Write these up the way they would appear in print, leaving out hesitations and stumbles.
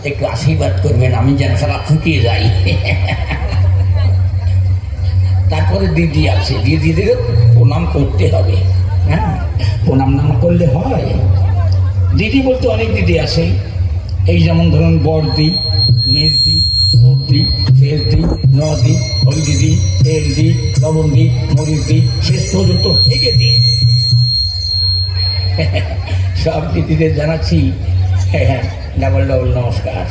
একটু আশীর্বাদ করবেন, আমি যেন সারা ফুটিয়ে যাই। তারপরে দিদি আছে, দিদিদের প্রণাম করতে হবে। হ্যাঁ, প্রণাম না করলে হয়? দিদি বলতে অনেক দিদি আছে, এই যেমন ধরুন বড়দি, মেজদি, সর্দি, শেষদি, নদি, হলদিদি, তেলদি, লবণদি, মরিচদি, শেষ পর্যন্ত হেগে দি। সব দিদিদের জানাচ্ছি ডাবল ডাবল নমস্কার।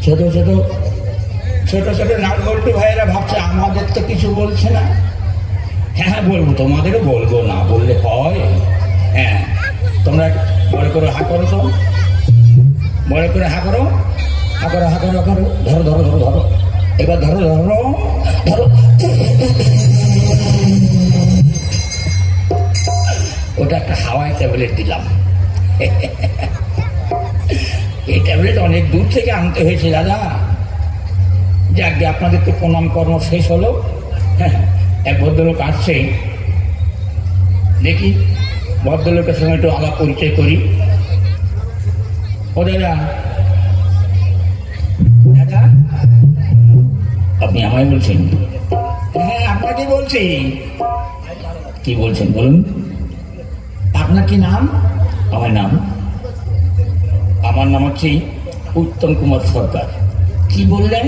ছোট ছোট ছোট ছোট নাটবল্টু ভাইয়েরা ভাবছে আমাদের তো কিছু বলছে না। হ্যাঁ বলবো, তোমাদেরও বলবো, না বললে হয়? হ্যাঁ, তোমরা বড় করে হা করো, তো বড় করে হা করো, হা করো, হা করো, করো, ধরো ধরো ধরো ধরো, এবার ধরো ধরো ধরো। ওটা একটা হাওয়াই ট্যাবলেট দিলাম। এই ট্যাবলেট অনেক দূর থেকে আনতে হয়েছে দাদা। যাক, আপনাদেরকে প্রণাম কর্ম শেষ হলো। এক ভদ্রলোক আসছে, দেখি ভদ্রলোকের সঙ্গে একটু আলাপ পরিচয় করি। ও দাদা, দাদা আপনি আমায় বলছেন? হ্যাঁ, আপনাকে বলছি। কি বলছেন বলুন? আপনার কি নাম? আমার নাম হচ্ছে উত্তম কুমার সরকার। কি বললেন?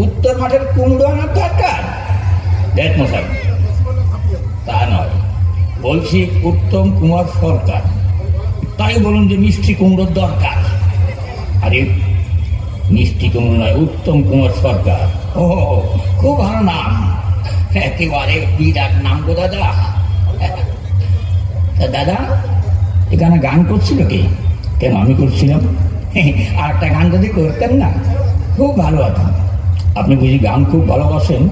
উত্তর মাঠের কুমড়ো আনার দরকার? দেখ মশাই, তা নয়, বলছি উত্তম কুমার সরকার। তাই বলুন যে মিষ্টি কুমড়োর দরকার। আরে মিষ্টি কুমড়ো নয়, উত্তম কুমার সরকার। ও, খুব ভালো নাম, একেবারে বিরাট নাম গো দাদা। দাদা এখানে গান করছিল কে? কেন, আমি করছিলাম। আর একটা গান যদি করতেন না, খুব ভালো হতো। আপনি বুঝি গান খুব ভালোবাসেন?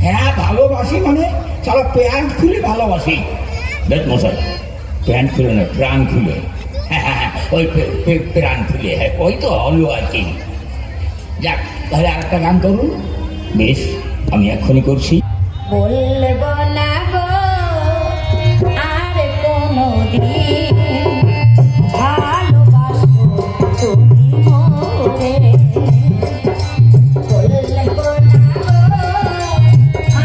হ্যাঁ, ভালোবাসি মানে সারা প্যান্ট খুলে ভালোবাসি। দেখ মশাই, প্যান্ট খুলে না, প্রাণ খুলে। ওই প্রাণ খুলে, হ্যাঁ ওই তো হলো আর কি। যাক, তাহলে আর একটা গান করুন। বেশ, আমি এক্ষুনি করছি। বলব না গো আর কোনদিন ভালোবাসবো তুমি মোরে। বলব না গো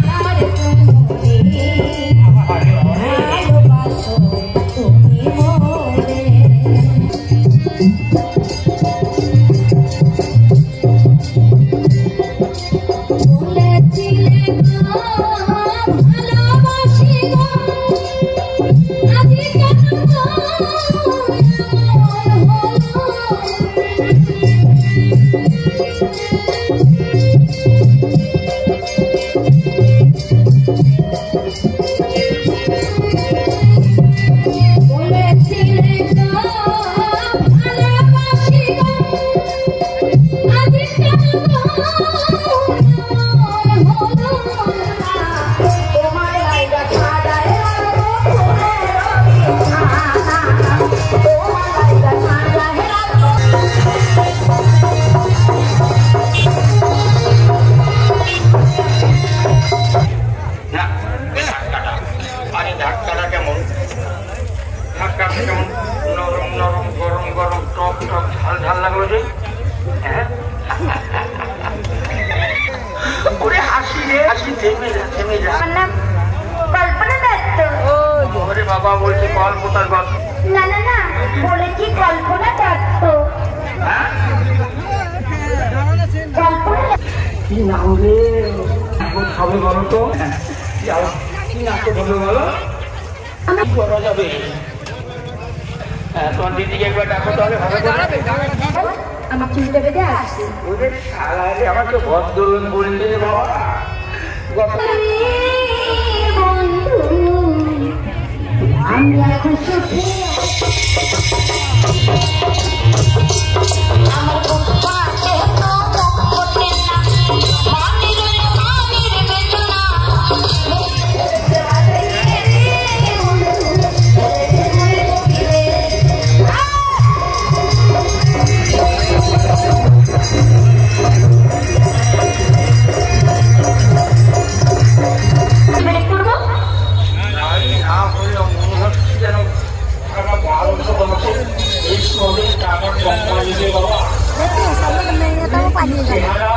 আর কোনদিন ভালোবাসবো তুমি মোরে। বাবা বলছে কল্পনার গল্প। না না না, বলেছি কল্পনা দত্ত। কি নাম রে সবে বলো তো, কি নাটক হবে বলো? করা যাবে? তোমার দিদিকে একবার ডাকো তাহলে ভালো করে। আমার চুলটা বেঁধে আসছি। ওদের সারারে আমাকে ভদ্র বললে রে বাবা। আমি এখন সুখে আমার পাশে তো ওঠে না মানির মানির বেদনা। করলে মনে হচ্ছে যেন সারা ভারত বলছে এই শরীর টাকা কোম্পানি দিয়ে বাবা চেহারা